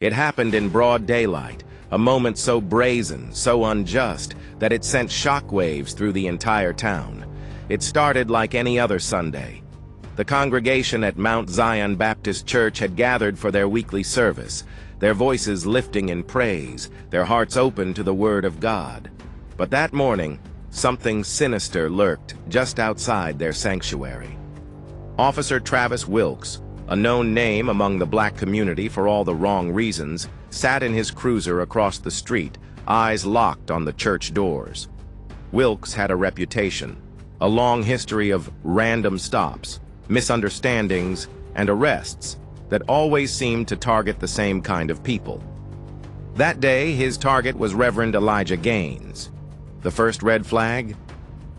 It happened in broad daylight, a moment so brazen, so unjust, that it sent shockwaves through the entire town. It started like any other Sunday. The congregation at Mount Zion Baptist Church had gathered for their weekly service, their voices lifting in praise, their hearts open to the Word of God. But that morning, something sinister lurked just outside their sanctuary. Officer Travis Wilkes, a known name among the black community for all the wrong reasons, sat in his cruiser across the street, eyes locked on the church doors. Wilkes had a reputation, a long history of random stops, misunderstandings, and arrests that always seemed to target the same kind of people. That day, his target was Reverend Elijah Gaines. The first red flag?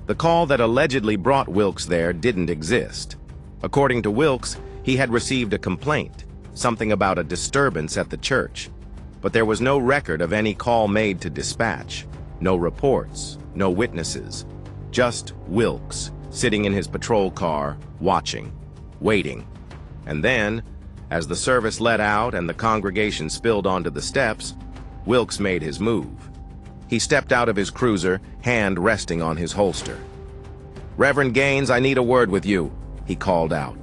The call that allegedly brought Wilkes there didn't exist. According to Wilkes, he had received a complaint, something about a disturbance at the church. But there was no record of any call made to dispatch, no reports, no witnesses. Just Wilkes, sitting in his patrol car, watching, waiting. And then, as the service let out and the congregation spilled onto the steps, Wilkes made his move. He stepped out of his cruiser, hand resting on his holster. "Reverend Gaines, I need a word with you," he called out.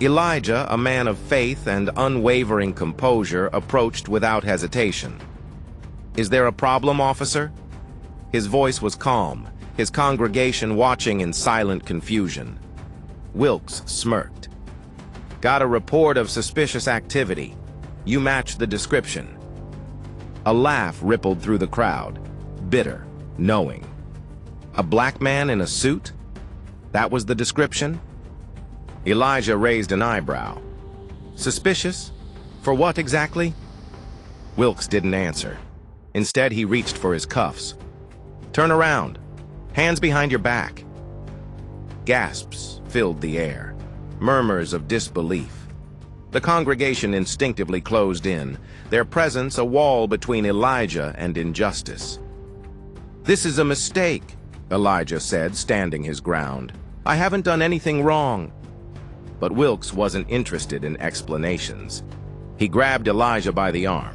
Elijah, a man of faith and unwavering composure, approached without hesitation. "Is there a problem, officer?" His voice was calm, his congregation watching in silent confusion. Wilkes smirked. "Got a report of suspicious activity. You match the description." A laugh rippled through the crowd, bitter, knowing. A black man in a suit? That was the description? Elijah raised an eyebrow. "Suspicious? For what exactly?" Wilkes didn't answer. Instead, he reached for his cuffs. "Turn around. Hands behind your back." Gasps filled the air, murmurs of disbelief. The congregation instinctively closed in, their presence a wall between Elijah and injustice. "This is a mistake," Elijah said, standing his ground. "I haven't done anything wrong." But Wilkes wasn't interested in explanations. He grabbed Elijah by the arm.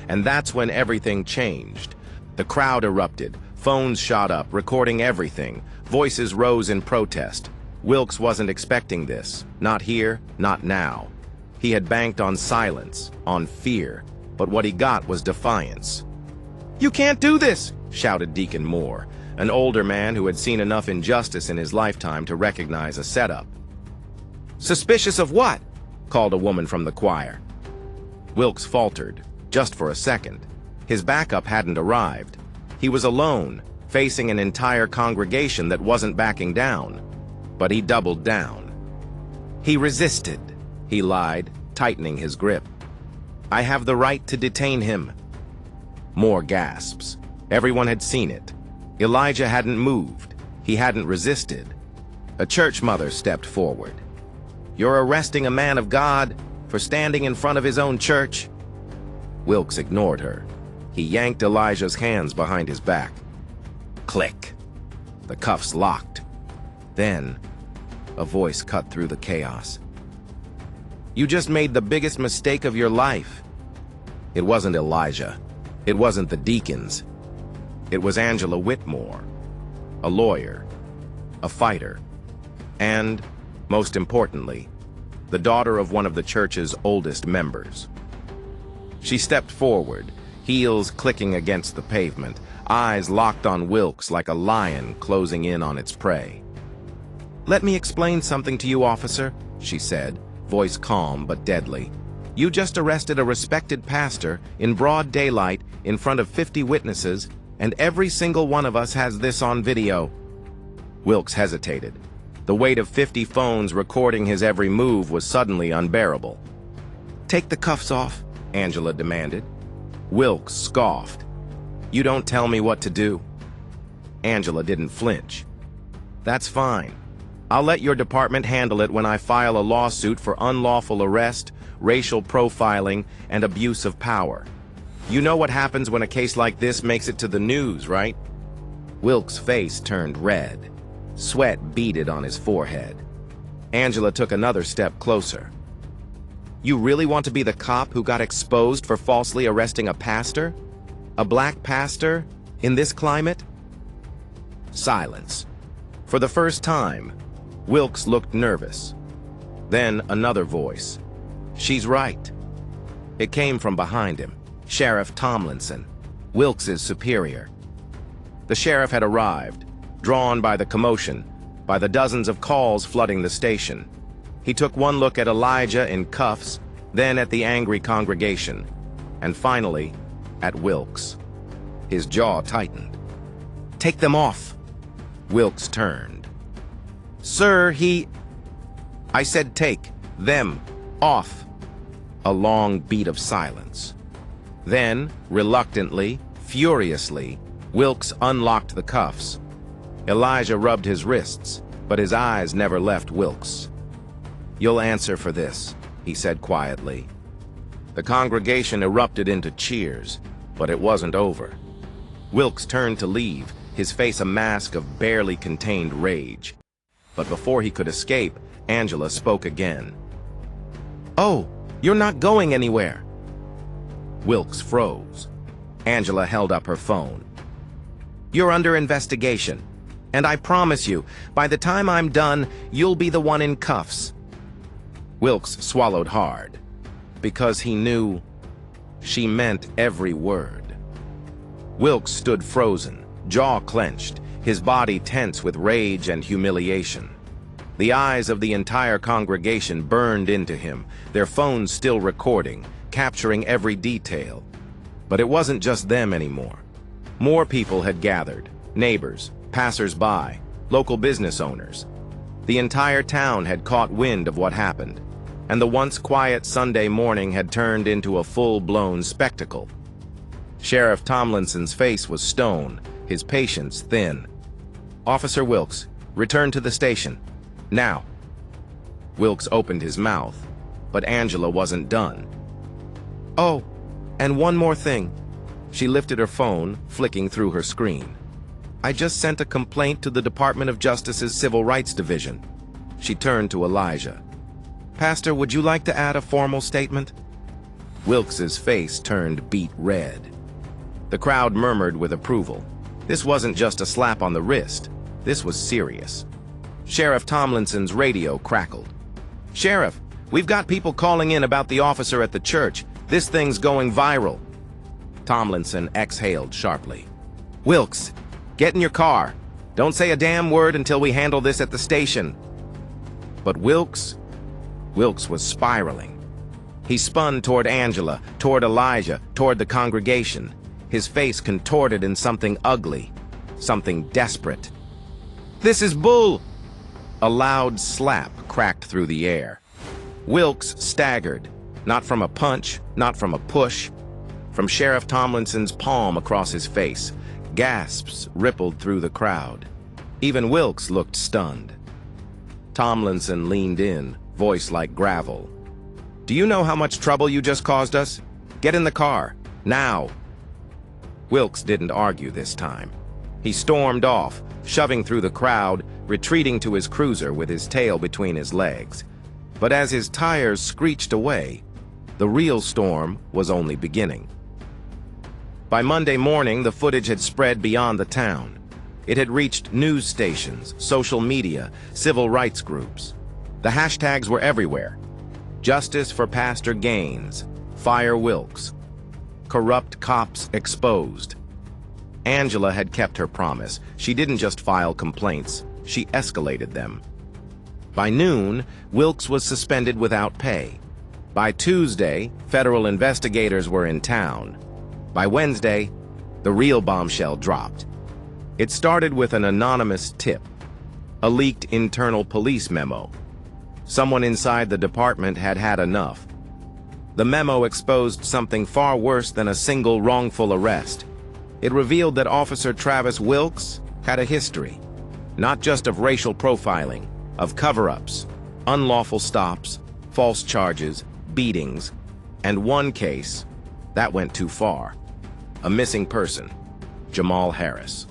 And that's when everything changed. The crowd erupted, phones shot up, recording everything. Voices rose in protest. Wilkes wasn't expecting this. Not here, not now. He had banked on silence, on fear, but what he got was defiance. "You can't do this!" shouted Deacon Moore, an older man who had seen enough injustice in his lifetime to recognize a setup. "Suspicious of what?" called a woman from the choir. Wilkes faltered, just for a second. His backup hadn't arrived. He was alone, facing an entire congregation that wasn't backing down. But he doubled down. "He resisted," he lied, tightening his grip. "I have the right to detain him." More gasps. Everyone had seen it. Elijah hadn't moved. He hadn't resisted. A church mother stepped forward. "You're arresting a man of God for standing in front of his own church?" Wilkes ignored her. He yanked Elijah's hands behind his back. Click. The cuffs locked. Then, a voice cut through the chaos. "You just made the biggest mistake of your life." It wasn't Elijah. It wasn't the deacons. It was Angela Whitmore, a lawyer, a fighter, and, most importantly, the daughter of one of the church's oldest members. She stepped forward, heels clicking against the pavement, eyes locked on Wilkes like a lion closing in on its prey. "Let me explain something to you, officer," she said, voice calm but deadly. "You just arrested a respected pastor in broad daylight in front of 50 witnesses, and every single one of us has this on video." Wilkes hesitated. The weight of 50 phones recording his every move was suddenly unbearable. "Take the cuffs off," Angela demanded. Wilkes scoffed. "You don't tell me what to do." Angela didn't flinch. "That's fine. I'll let your department handle it when I file a lawsuit for unlawful arrest, racial profiling, and abuse of power. You know what happens when a case like this makes it to the news, right?" Wilkes' face turned red. Sweat beaded on his forehead. Angela took another step closer. You really want to be the cop who got exposed for falsely arresting a pastor? A black pastor? In this climate? Silence. For the first time, Wilkes looked nervous. Then another voice. She's right. It came from behind him. Sheriff Tomlinson, Wilkes's superior. The sheriff had arrived, drawn by the commotion, by the dozens of calls flooding the station. He took one look at Elijah in cuffs, then at the angry congregation, and finally at Wilkes. His jaw tightened. "Take them off." Wilkes turned. "Sir, I said take them off." A long beat of silence. Then, reluctantly, furiously, Wilkes unlocked the cuffs. Elijah rubbed his wrists, but his eyes never left Wilkes. "You'll answer for this," he said quietly. The congregation erupted into cheers, but it wasn't over. Wilkes turned to leave, his face a mask of barely contained rage. But before he could escape, Angela spoke again. "Oh, you're not going anywhere." Wilkes froze. Angela held up her phone. "You're under investigation, and I promise you, by the time I'm done, you'll be the one in cuffs." Wilkes swallowed hard, because he knew she meant every word. Wilkes stood frozen, jaw clenched, his body tense with rage and humiliation. The eyes of the entire congregation burned into him, their phones still recording, capturing every detail. But it wasn't just them anymore. More people had gathered, neighbors, passers-by, local business owners. The entire town had caught wind of what happened, and the once quiet Sunday morning had turned into a full-blown spectacle. Sheriff Tomlinson's face was stone, his patience thin. "Officer Wilkes, return to the station. Now." Wilkes opened his mouth, but Angela wasn't done. "Oh, and one more thing." She lifted her phone, flicking through her screen. "I just sent a complaint to the Department of Justice's Civil Rights Division." She turned to Elijah. "Pastor, would you like to add a formal statement?" Wilkes's face turned beet red. The crowd murmured with approval. This wasn't just a slap on the wrist. This was serious. Sheriff Tomlinson's radio crackled. "Sheriff, we've got people calling in about the officer at the church. This thing's going viral." Tomlinson exhaled sharply. "Wilkes, get in your car. Don't say a damn word until we handle this at the station." But Wilkes was spiraling. He spun toward Angela, toward Elijah, toward the congregation, his face contorted in something ugly, something desperate. "This is bull!" A loud slap cracked through the air. Wilkes staggered, not from a punch, not from a push, from Sheriff Tomlinson's palm across his face. Gasps rippled through the crowd. Even Wilkes looked stunned. Tomlinson leaned in, voice like gravel. "Do you know how much trouble you just caused us? Get in the car, now." Wilkes didn't argue this time. He stormed off, shoving through the crowd, retreating to his cruiser with his tail between his legs. But as his tires screeched away, the real storm was only beginning. By Monday morning, the footage had spread beyond the town. It had reached news stations, social media, civil rights groups. The hashtags were everywhere. Justice for Pastor Gaines, Fire Wilkes, corrupt cops exposed. Angela had kept her promise. She didn't just file complaints, she escalated them. By noon, Wilkes was suspended without pay. By Tuesday, federal investigators were in town. By Wednesday, the real bombshell dropped. It started with an anonymous tip, a leaked internal police memo. Someone inside the department had had enough. The memo exposed something far worse than a single wrongful arrest. It revealed that Officer Travis Wilkes had a history, not just of racial profiling, of cover-ups, unlawful stops, false charges, beatings, and one case that went too far. A missing person, Jamal Harris,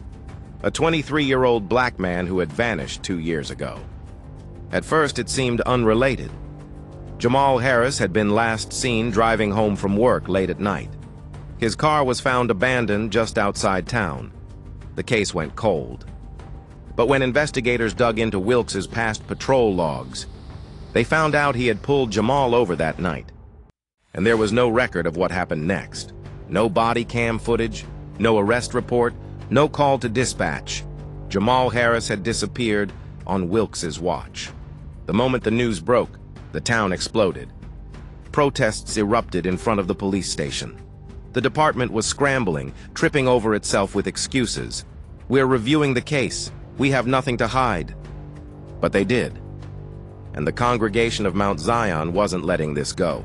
a 23-year-old black man who had vanished 2 years ago. At first, it seemed unrelated. Jamal Harris had been last seen driving home from work late at night. His car was found abandoned just outside town. The case went cold. But when investigators dug into Wilkes's past patrol logs, they found out he had pulled Jamal over that night. And there was no record of what happened next. No body cam footage, no arrest report, no call to dispatch. Jamal Harris had disappeared on Wilkes's watch. The moment the news broke, the town exploded. Protests erupted in front of the police station. The department was scrambling, tripping over itself with excuses. "We're reviewing the case. We have nothing to hide." But they did. And the congregation of Mount Zion wasn't letting this go.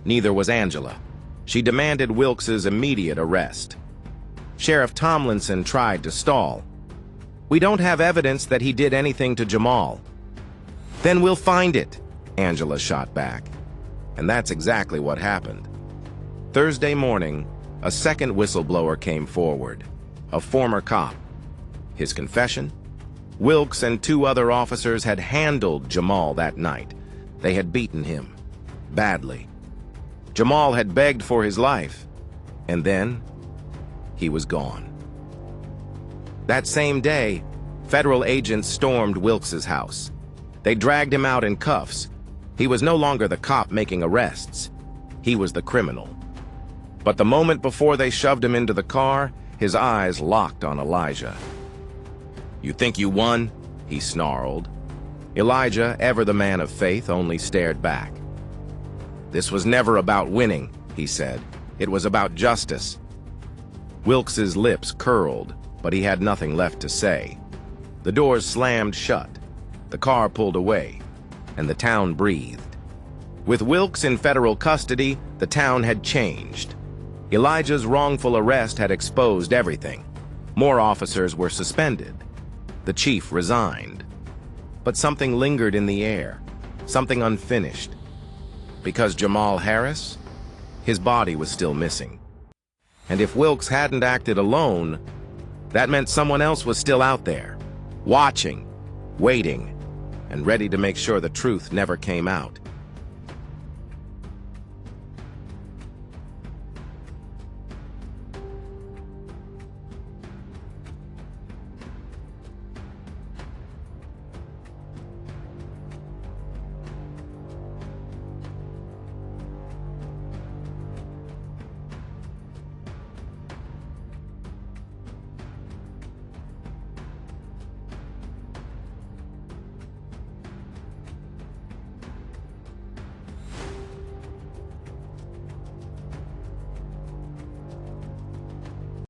Neither was Angela. She demanded Wilkes's immediate arrest. Sheriff Tomlinson tried to stall. "We don't have evidence that he did anything to Jamal." "Then we'll find it," Angela shot back. And that's exactly what happened. Thursday morning, a second whistleblower came forward, a former cop. His confession? Wilkes and 2 other officers had handled Jamal that night. They had beaten him, badly. Jamal had begged for his life, and then he was gone. That same day, federal agents stormed Wilkes's house. They dragged him out in cuffs. He was no longer the cop making arrests. He was the criminal. But the moment before they shoved him into the car, his eyes locked on Elijah. "You think you won?" he snarled. Elijah, ever the man of faith, only stared back. "This was never about winning," he said. "It was about justice." Wilkes's lips curled, but he had nothing left to say. The doors slammed shut. The car pulled away, and the town breathed. With Wilkes in federal custody, the town had changed. Elijah's wrongful arrest had exposed everything. More officers were suspended. The chief resigned. But something lingered in the air, something unfinished. Because Jamal Harris, his body was still missing. And if Wilkes hadn't acted alone, that meant someone else was still out there, watching, waiting, and ready to make sure the truth never came out.